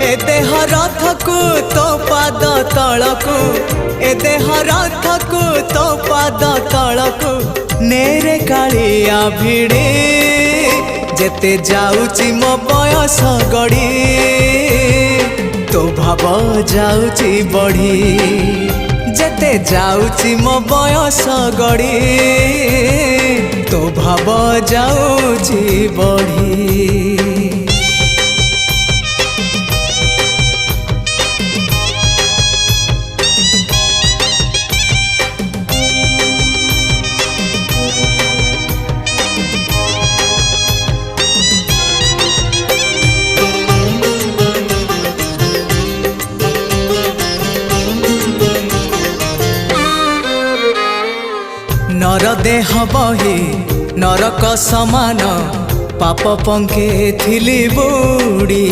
ए देह रथकु तो पाद तलकु ए देह रथकु तो पाद तलकु नेरे कालिया भिड़े जेते जाउची मो बयस गड़ी तो भाव जाउची बढ़ी जेते जाउची मो बयस गड़ी तो भाव जाउची बढ़ी। नर देह बही नरक समान पाप पंखे थिली बुड़ी